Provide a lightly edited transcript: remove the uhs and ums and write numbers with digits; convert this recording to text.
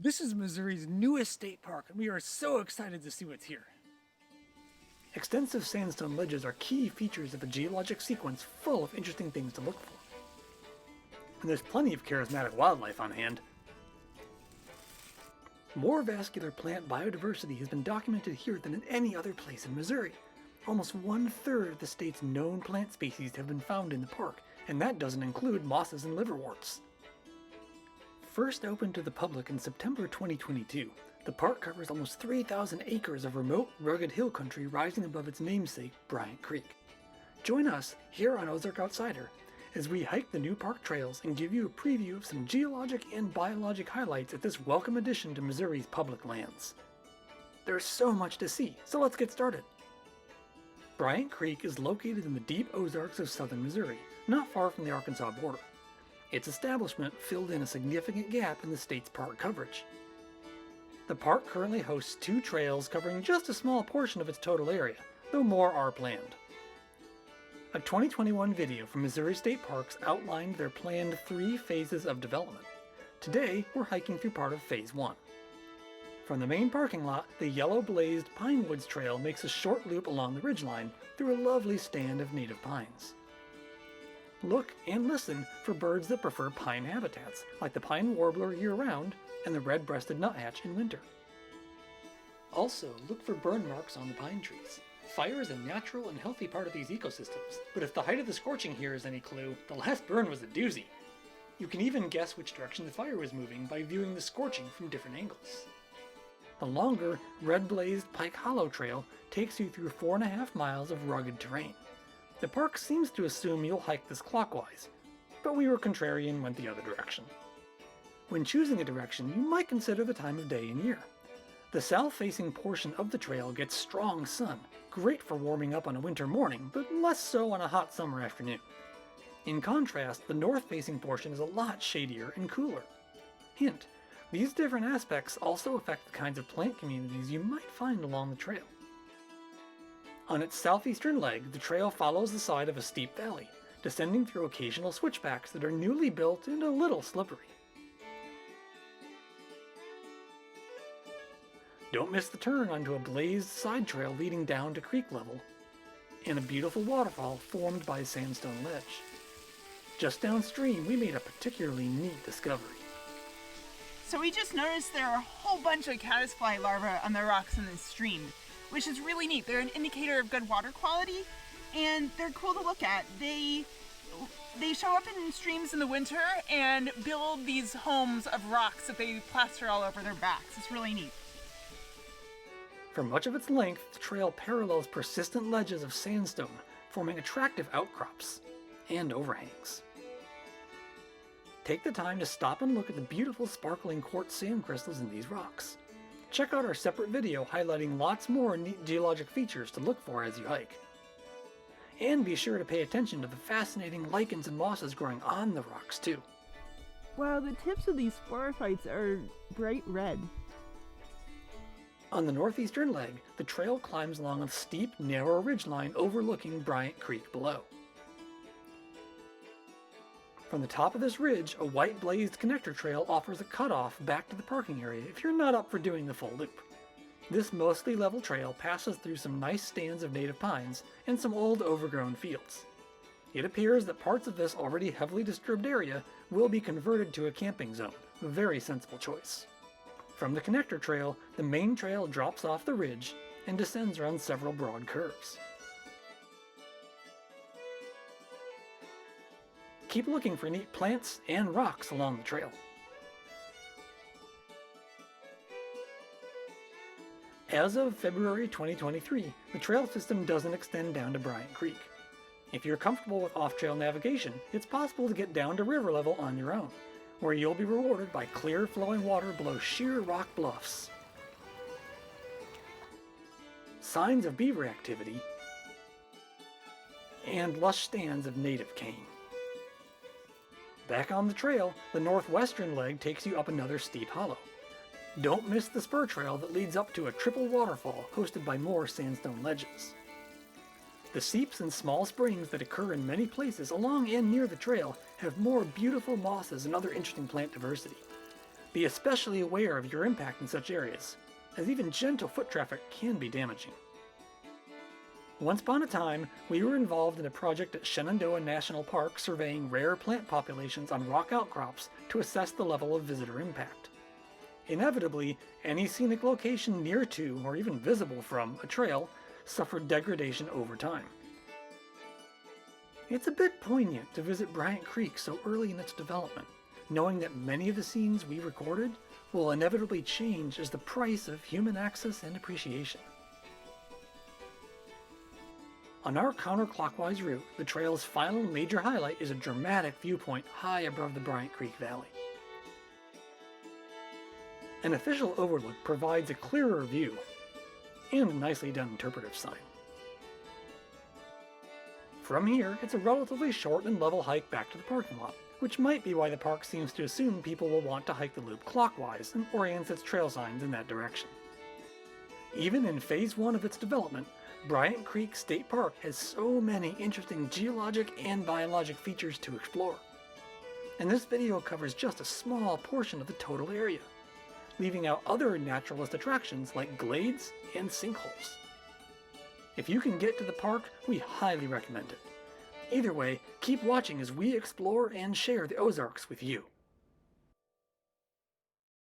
This is Missouri's newest state park, and we are so excited to see what's here. Extensive sandstone ledges are key features of a geologic sequence full of interesting things to look for. And there's plenty of charismatic wildlife on hand. More vascular plant biodiversity has been documented here than in any other place in Missouri. Almost 1/3 of the state's known plant species have been found in the park, and that doesn't include mosses and liverworts. First opened to the public in September 2022, the park covers almost 3,000 acres of remote, rugged hill country rising above its namesake, Bryant Creek. Join us here on Ozark Outsider as we hike the new park trails and give you a preview of some geologic and biologic highlights at this welcome addition to Missouri's public lands. There's so much to see, so let's get started. Bryant Creek is located in the deep Ozarks of southern Missouri, not far from the Arkansas border. Its establishment filled in a significant gap in the state's park coverage. The park currently hosts 2 trails covering just a small portion of its total area, though more are planned. A 2021 video from Missouri State Parks outlined their planned 3 phases of development. Today, we're hiking through part of Phase 1. From the main parking lot, the yellow-blazed Pinewoods Trail makes a short loop along the ridgeline through a lovely stand of native pines. Look and listen for birds that prefer pine habitats, like the pine warbler year-round and the red-breasted nuthatch in winter. Also, look for burn marks on the pine trees. Fire is a natural and healthy part of these ecosystems, but if the height of the scorching here is any clue, the last burn was a doozy. You can even guess which direction the fire was moving by viewing the scorching from different angles. The longer, red-blazed Pike Hollow Trail takes you through 4.5 miles of rugged terrain. The park seems to assume you'll hike this clockwise, but we were contrarian and went the other direction. When choosing a direction, you might consider the time of day and year. The south-facing portion of the trail gets strong sun, great for warming up on a winter morning, but less so on a hot summer afternoon. In contrast, the north-facing portion is a lot shadier and cooler. Hint, these different aspects also affect the kinds of plant communities you might find along the trail. On its southeastern leg, the trail follows the side of a steep valley, descending through occasional switchbacks that are newly built and a little slippery. Don't miss the turn onto a blazed side trail leading down to creek level, and a beautiful waterfall formed by a sandstone ledge. Just downstream, we made a particularly neat discovery. So we just noticed there are a whole bunch of caddisfly larvae on the rocks in this stream, which is really neat. They're an indicator of good water quality, and they're cool to look at. They show up in streams in the winter and build these homes of rocks that they plaster all over their backs. It's really neat. For much of its length, the trail parallels persistent ledges of sandstone, forming attractive outcrops and overhangs. Take the time to stop and look at the beautiful sparkling quartz sand crystals in these rocks. Check out our separate video highlighting lots more neat geologic features to look for as you hike. And be sure to pay attention to the fascinating lichens and mosses growing on the rocks too. Wow, the tips of these sporophytes are bright red. On the northeastern leg, the trail climbs along a steep, narrow ridgeline overlooking Bryant Creek below. From the top of this ridge, a white blazed connector trail offers a cutoff back to the parking area if you're not up for doing the full loop. This mostly level trail passes through some nice stands of native pines and some old overgrown fields. It appears that parts of this already heavily disturbed area will be converted to a camping zone, a very sensible choice. From the connector trail, the main trail drops off the ridge and descends around several broad curves. Keep looking for neat plants and rocks along the trail. As of February 2023, the trail system doesn't extend down to Bryant Creek. If you're comfortable with off-trail navigation, it's possible to get down to river level on your own, where you'll be rewarded by clear flowing water below sheer rock bluffs. Signs of beaver activity, and lush stands of native cane. Back on the trail, the northwestern leg takes you up another steep hollow. Don't miss the spur trail that leads up to a triple waterfall hosted by more sandstone ledges. The seeps and small springs that occur in many places along and near the trail have more beautiful mosses and other interesting plant diversity. Be especially aware of your impact in such areas, as even gentle foot traffic can be damaging. Once upon a time, we were involved in a project at Shenandoah National Park surveying rare plant populations on rock outcrops to assess the level of visitor impact. Inevitably, any scenic location near to, or even visible from, a trail suffered degradation over time. It's a bit poignant to visit Bryant Creek so early in its development, knowing that many of the scenes we recorded will inevitably change as the price of human access and appreciation. On our counterclockwise route, the trail's final major highlight is a dramatic viewpoint high above the Bryant Creek Valley. An official overlook provides a clearer view, and a nicely done interpretive sign. From here, it's a relatively short and level hike back to the parking lot, which might be why the park seems to assume people will want to hike the loop clockwise and orients its trail signs in that direction. Even in Phase 1 of its development, Bryant Creek State Park has so many interesting geologic and biologic features to explore. And this video covers just a small portion of the total area, leaving out other naturalist attractions like glades and sinkholes. If you can get to the park, we highly recommend it. Either way, keep watching as we explore and share the Ozarks with you.